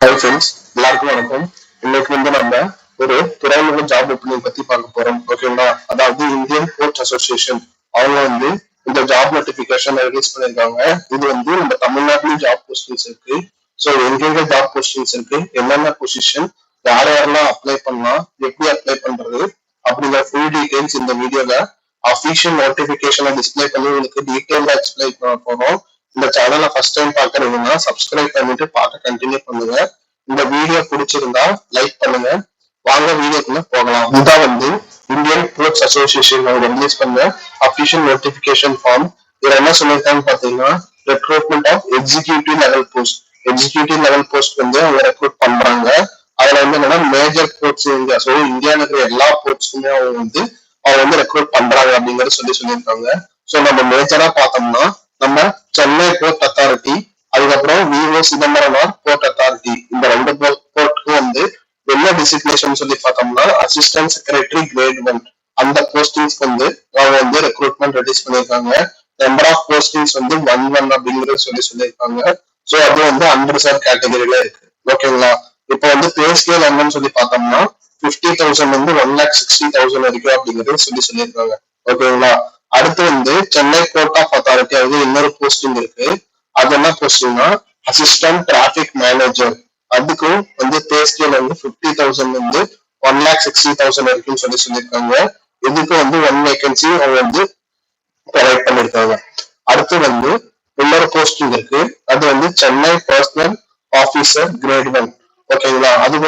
Hi friends, எல்லாருக்கும் வணக்கம். இன்னைக்கு நம்ம ஒரு துறைமுக ஜாப் ஓப்பனிங் பத்தி பார்க்க போறோம். ஓகேங்களா? அதாவது இந்தியன் போர்ட் அசோசியேஷன் அவங்க இந்த ஜாப் நோட்டிபிகேஷன் ரிலீஸ் பண்ணியிருக்காங்க. இது நம்ம தமிழ்நாட்டிலும் ஜாப் போஸ்டிங்ஸ் இருக்கு. ஸோ எங்கெங்க ஜாப் போஸ்டிங்ஸ் இருக்கு, என்னென்ன பொசிஷன், யார் யாரெல்லாம் அப்ளை பண்ணலாம், எப்படி அப்ளை பண்றது அப்படிங்கிற ஃபுல் டீடைல்ஸ் இந்த வீடியோல அஃபிஷியல் நோட்டிபிகேஷனை டிஸ்பிளே பண்ணி உங்களுக்கு டீடைலா எக்ஸ்பிளைன் பண்ண போறோம். இந்த சேனலை ஃபர்ஸ்ட் டைம் பாக்குறீங்கன்னா சப்ஸ்கிரைப் பண்ணிட்டு பார்க்க கண்டினியூ பண்ணுங்க. இந்த வீடியோ பிடிச்சிருந்தா லைக் பண்ணுங்க. வாங்க வீடியோக்குள்ள போகலாம். இதுதான் இந்தியன் போர்ட்ஸ் அசோசியேஷன் அவங்க ரிலீஸ் பண்ண அஃபிஷியல் நோட்டிபிகேஷன் ஃபார்ம். இதுல என்ன சொல்லியிருக்காங்க பாத்தீங்கன்னா, recruitment of executive level post. Executive level post அவங்க ரெக்ரூட் பண்றாங்க. அதுல என்னன்னா மேஜர் போர்ட்ஸ் இந்தியா, ஸோ இந்தியாவில் இருக்கிற எல்லா போர்ட்ஸ்க்குமே அவங்க ரெக்ரூட் பண்றாங்க அப்படிங்கறது சொல்லியிருக்காங்க. ஸோ நம்ம மேஜரா பார்த்தோம்னா நம்ம சென்னை போர்ட் அத்தாரிட்டி, அதுக்கப்புறம் விஓ சிதம்பரனார் போர்ட் அத்தாரிட்டி, இந்த ரெண்டு போர்ட்டுக்கும் என்ன டிசிக்னேஷன் சொல்லி பார்த்தோம்னா அசிஸ்டன்ட் செக்ரட்டரி கிரேட் 1 அந்த போஸ்டிங்ஸ் அவங்க ரெக்ரூட்மெண்ட் ரிலீஸ் பண்ணியிருக்காங்க. நம்பர் ஆஃப் போஸ்டிங்ஸ் 1 அப்படிங்கிறது சொல்லியிருக்காங்க. ஸோ அது அன்ரிசர்வ் கேட்டகரியில இருக்கு. ஓகேங்களா? இப்போ பே ஸ்கேல் என்னன்னு சொல்லி பார்த்தோம்னா 50,000 1,60,000 வரைக்கும் அப்படிங்கிறது சொல்லியிருக்காங்க. ஓகேங்களா? அடுத்து சென்னை கோர்ட் ஆஃப் அத்தாரிட்டி இன்னொரு போஸ்டிங் இருக்கு. அது என்ன போஸ்டிங்னா அசிஸ்டன்ட் டிராபிக் மேனேஜர். அதுக்கும் பே ஸ்கேல் 50,000 1,60,000 வரைக்கும் சொல்லியிருக்காங்க. இதுக்கு 1 வேகன்சி அவங்க ப்ரொவைட் பண்ணிருக்காங்க. அடுத்து இன்னொரு போஸ்டிங் இருக்கு. அது சென்னை பர்சனல் ஆபீசர் கிரேட் 1. ஓகேங்களா? அதுக்கு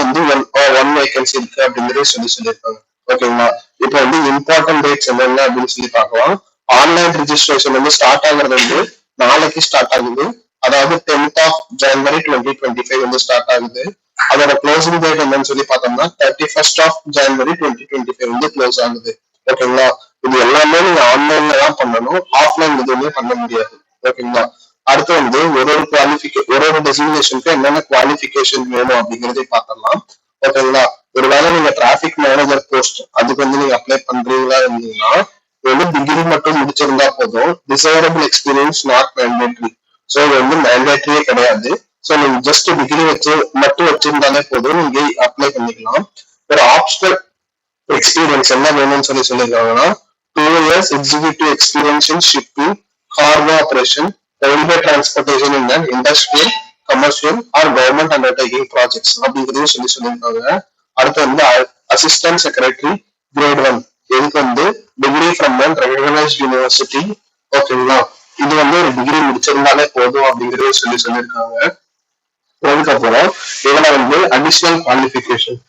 1 வேகன்சி இருக்கு அப்படிங்கிறது சொல்லியிருக்காங்க. ஓகேங்களா? இப்போ இம்பார்ட்டன்ட் டேட்ஸ் என்னென்ன அப்படின்னு சொல்லி பார்க்கலாம். ஆன்லைன் ரிஜிஸ்ட்ரேஷன் ஸ்டார்ட் ஆகுறது நாளைக்கு ஸ்டார்ட் ஆகுது. அதாவது 10th of January 2025 ஸ்டார்ட் ஆகுது. அதோட க்ளோசிங் டேட் என்னன்னு சொல்லி பார்த்தோம்னா 31st of January 2025 க்ளோஸ் ஆகுது. ஓகேங்களா? இது எல்லாமே நீங்க ஆன்லைன்ல தான் பண்ணணும், ஆஃப்லைன் எதுவுமே பண்ண முடியாது. ஓகேங்களா? அடுத்து ஒரு டெசிக்னேஷனுக்கு என்னென்ன குவாலிஃபிகேஷன் வேணும் அப்படிங்கறதை பார்த்தலாம். ஓகேங்களா? ஒருவேளை நீங்க டிராபிக் மேனேஜர் போஸ்ட் அதுக்கு நீங்க அப்ளை பண்றீங்களா இருந்தீங்கன்னா டிகிரி மட்டும் முடிச்சிருந்தா போதும். Desirable experience not mandatory. So இது மேண்டேட்டரியே கிடையாது. ஸோ நீங்க ஜஸ்ட் டிகிரி மட்டும் வச்சிருந்தாலே போதும், நீங்க அப்ளை பண்ணிக்கலாம். ஒரு ஆப்ஷனல் எக்ஸ்பீரியன்ஸ் என்ன வேணும்னு சொல்லியிருக்காங்கன்னா 2 years executive experience in shipping, cargo operation, railway transportation in and industrial, commercial R government undertaking projects அப்படிங்கிறதையும் சொல்லியிருக்காங்க. அடுத்து அசிஸ்டன்ட் செக்ரட்டரி கிரேட் 1. இதுக்கு degree from an recognised university. ஓகேங்களா? இது ஒரு டிகிரி முடிச்சிருந்தாலே போதும் அப்படிங்கறத சொல்லியிருக்காங்க. அதுக்கப்புறம் இதுல அடிஷனல் குவாலிஃபிகேஷன்,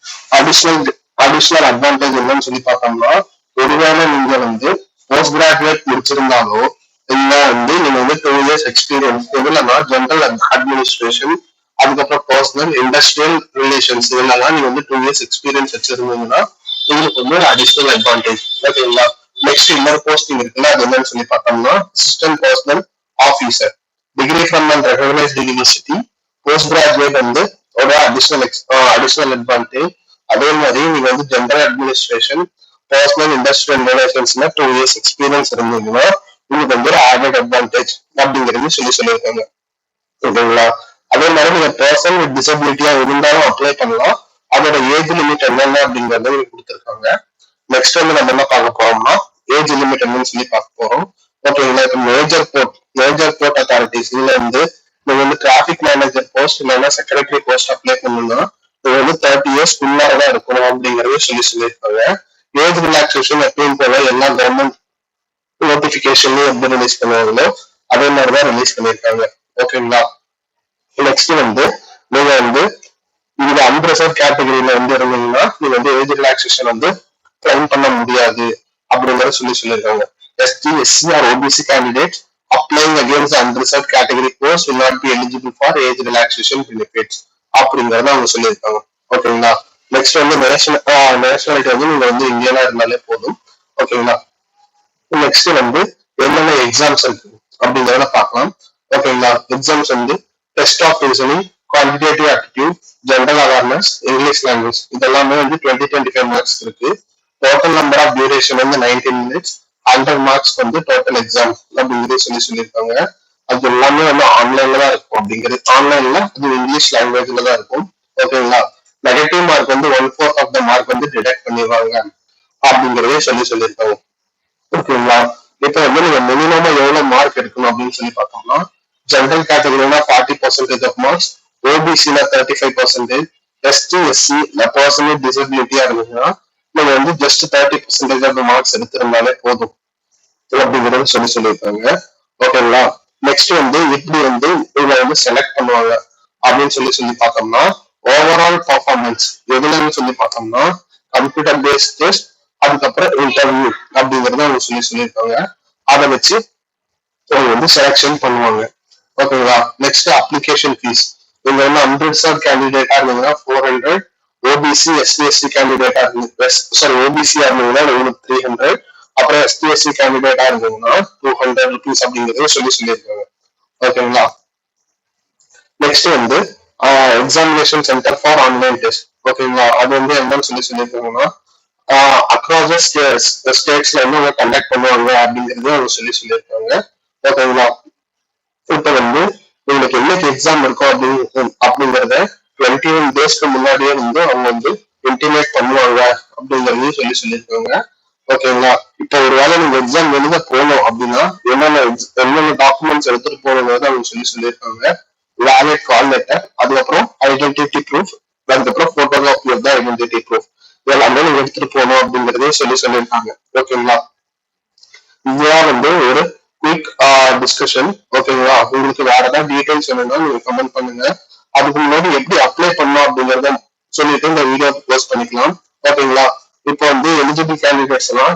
அடிஷனல் அட்வான்டேஜ் என்னன்னு சொல்லி பார்த்தோம்னா, ஒருவேளை நீங்க போஸ்ட் கிராஜுவேட் முடிச்சிருந்தாலோ இல்ல நீங்க 2 years எக்ஸ்பீரியன்ஸ் இதுலன்னா ஜெனரல் அட்மினிஸ்ட்ரேஷன், அதுக்கப்புறம் பர்சனல் இண்டஸ்ட்ரியல் ரிலேஷன்ஸ் இதெல்லாம் நீங்க 2 years எக்ஸ்பீரியன்ஸ் வச்சிருந்தீங்கன்னா உங்களுக்கு ஒரு அடிஷனல் அட்வான்டேஜ். ஓகேங்களா? நெக்ஸ்ட் இன்னொரு போஸ்டிங் இருக்குல்ல, அது என்னன்னு சொல்லி பார்த்தோம்னா assistant personnel officer, degree from an recognised university, post graduate ஒரு அடிஷனல் அட்வான்டேஜ். அதே மாதிரி நீங்க ஜெனரல் அட்மினிஸ்ட்ரேஷன், பர்சனல் இண்டஸ்ட்ரியல் ரிலேஷன்ஸ்ல 2 years எக்ஸ்பீரியன்ஸ் இருந்தீங்கன்னா உங்களுக்கு ஒரு ஆடட் அட்வான்டேஜ் அப்படிங்கிறது சொல்லியிருக்காங்க. ஓகேங்களா? அதே மாதிரி நீங்க பர்சன் வித் டிசபிலிட்டியா இருந்தாலும் அப்ளை பண்ணலாம். அதோட ஏஜ் லிமிட் என்னென்ன அப்படிங்கறத கொடுத்துருக்காங்க. நெக்ஸ்ட் நம்ம என்ன பார்க்க போறோம்னா ஏஜ் லிமிட் என்னன்னு சொல்லி பார்க்க போறோம். ஓகேங்களா? இப்போ மேஜர் போர்ட் அத்தாரிட்டிஸ் இதுல நீங்க டிராபிக் மேனேஜர் போஸ்ட் இல்லைன்னா செக்ரட்டரி போஸ்ட் அப்ளை பண்ணணும்னா இது 30 years தான் இருக்கணும் அப்படிங்கறத சொல்லியிருக்காங்க. ஏஜ் ரிலாக்ஸேஷன் எப்பயும் போல எல்லா கவர்மெண்ட் நோட்டிபிகேஷன்லயும் எப்படி ரிலீஸ் பண்ணுவாங்களோ அதே மாதிரிதான் ரிலீஸ் பண்ணியிருக்காங்க. ஓகேங்களா? நெக்ஸ்ட் நீங்க இந்த அன்ரிசர்வ் கேட்டகரியில இருந்தீங்கன்னா நீங்க ஏஜ் ரிலாக்ஸேஷன் கிளைம் பண்ண முடியாது அப்படிங்கறத சொல்லியிருக்காங்க. ST, SC or OBC candidates applying against the unreserved category post will not be eligible for age relaxation benefits அப்படிங்கறத அவங்க சொல்லியிருக்காங்க. ஓகேங்களா? நெக்ஸ்ட் நேஷனாலிட்டி நீங்க இந்தியனா இருந்தாலே போதும். ஓகேங்களா? நெக்ஸ்ட் என்னென்ன எக்ஸாம்ஸ் இருக்கு அப்படிங்கறத பார்க்கலாம். ஓகேங்களா? Exams test of reasoning, quantitative aptitude, general awareness, English language இதெல்லாமே 20-25 மார்க்ஸ் இருக்கு. Total number of duration 19 minutes, 100 marks total exam அப்படிங்கிறது சொல்லியிருக்காங்க. அது எல்லாமே வந்து ஆன்லைன்ல தான் இருக்கும் அப்படிங்கிறது. ஆன்லைன்ல அது இங்கிலீஷ் லாங்குவேஜ்ல தான் இருக்கும். ஓகேங்களா. நெகட்டிவ் மார்க் வந்து 1/4 ஆஃப் த மார்க் வந்து டிடெக்ட் பண்ணிடுவாங்க அப்படிங்கிறதே சொல்லியிருக்காங்க. ஓகேங்களா. இப்ப வந்து நீங்க மினிமமா எவ்வளவு மார்க் எடுக்கணும் அப்படின்னு சொல்லி பார்த்தோம்னா, ஜெனரல் கேட்டகரினா 40% ஆஃப் மார்க்ஸ், ஓபிசில 35%, எஸ்டி எஸ்சி பர்சன் வித் டிசபிலிட்டியா இருந்துச்சுன்னா நீங்க வந்து ஜஸ்ட் 30% ஆஃப் மார்க்ஸ் எடுத்திருந்தாலே போதும் அப்படிங்கிறது சொல்லியிருக்காங்க. ஓகேங்களா. நெக்ஸ்ட் வந்து எப்படி வந்து இவங்க வந்து செலக்ட் பண்ணுவாங்க அப்படின்னு சொல்லி பார்த்தோம்னா, ஓவரால் பர்ஃபார்மன்ஸ் எதுலன்னு சொல்லி பார்த்தோம்னா கம்ப்யூட்டர் பேஸ்ட் டெஸ்ட், அதுக்கப்புறம் இன்டர்வியூ அப்படிங்கறத அவங்க சொல்லியிருக்காங்க. அதை வச்சு அவங்க வந்து செலக்ஷன் பண்ணுவாங்க. ஓகேங்களா. Next application fees. நீங்க வந்து அன்ரிசர்வ் கேண்டிடேட்டா இருந்தீங்கன்னா 400, ஓபிசி எஸ்டி எஸ்சி கேண்டிடேட்டா இருந்து சாரி ஓபிசியா இருந்தீங்கன்னா உங்களுக்கு 300, அப்புறம் எஸ்டி எஸ்சி கேண்டிடேட்டா இருந்தீங்கன்னா 200 ருபீஸ் அப்படிங்கறத சொல்லியிருக்காங்க. ஓகேங்களா. நெக்ஸ்ட் வந்து examination centre for online test. ஓகேங்களா. அது வந்து என்னன்னு சொல்லியிருக்காங்கன்னா அக்ராஸ் ஸ்டேட்ஸ்ல வந்து அவங்க கண்டக்ட் பண்ணுவாங்க அப்படிங்கறது அவங்க சொல்லியிருக்காங்க. ஓகேங்களா. இப்ப வந்து உங்களுக்கு என்னைக்கு எக்ஸாம் இருக்கும் அப்படிங்கறத 21 டேஸ்க்கு முன்னாடியே வந்து அவங்க வந்து இன்டிமேட் பண்ணுவாங்க அப்படிங்கறதையும் சொல்லியிருக்காங்க. ஓகேங்களா. இப்ப ஒருவேளை நீங்க எக்ஸாம் எழுத போகணும் அப்படின்னா என்னென்ன டாக்குமெண்ட்ஸ் எடுத்துட்டு போகணுங்கிறத அவங்க சொல்லியிருக்காங்க. வேலிட் கால் லெட்டர், அதுக்கப்புறம் ஐடென்டிட்டி ப்ரூஃப், அதுக்கப்புறம் photography of the identity proof, இதெல்லாமே நீங்க எடுத்துட்டு போகணும் அப்படிங்கறதையும் சொல்லியிருக்காங்க. ஓகேங்களா. இதுதான் வந்து ஒரு குயிக் டிஸ்கஷன். ஓகேங்களா. உங்களுக்கு வேற ஏதாவது டீடைல்ஸ் வேணும்னா நீங்க கமெண்ட் பண்ணுங்க. அதுக்கு முன்னாடி எப்படி அப்ளை பண்ணலாம் அப்படிங்கறத சொல்லிட்டு இந்த வீடியோ போஸ்ட் பண்ணிக்கலாம். ஓகேங்களா. இப்போ வந்து எலிஜிபிள் கேண்டிடேட்ஸ் எல்லாம்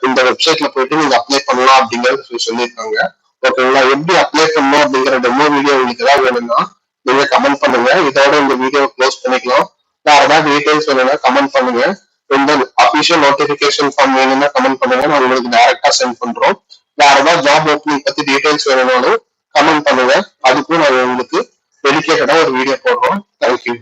இந்த வெப்சைட்ல போயிட்டு நீங்க அப்ளை பண்ணலாம் அப்படிங்கறது சொல்லியிருக்காங்க. ஓகேங்களா. எப்படி அப்ளை பண்ணணும் அப்படிங்கிற டெமோ வீடியோ உங்களுக்கு ஏதாவது வேணும்னா நீங்க கமெண்ட் பண்ணுங்க. இதோட இந்த வீடியோ க்ளோஸ் பண்ணிக்கலாம். வேற ஏதாவது டீடைல்ஸ் வேணும்னா கமெண்ட் பண்ணுங்க. இந்த அபிஷியல் நோட்டிபிகேஷன் ஃபார்ம் வேணும்னா கமெண்ட் பண்ணுங்க. நான் உங்களுக்கு டைரக்டா சென்ட் பண்றோம். வேற ஏதாவது ஜாப் ஓப்பனிங் பத்தி டீடைல்ஸ் வேணும்னாலும் கமெண்ட் பண்ணுங்க. அதுக்கும் நான் உங்களுக்கு டெடிகேட்டடா ஒரு வீடியோ போடுறோம். தேங்க்யூ.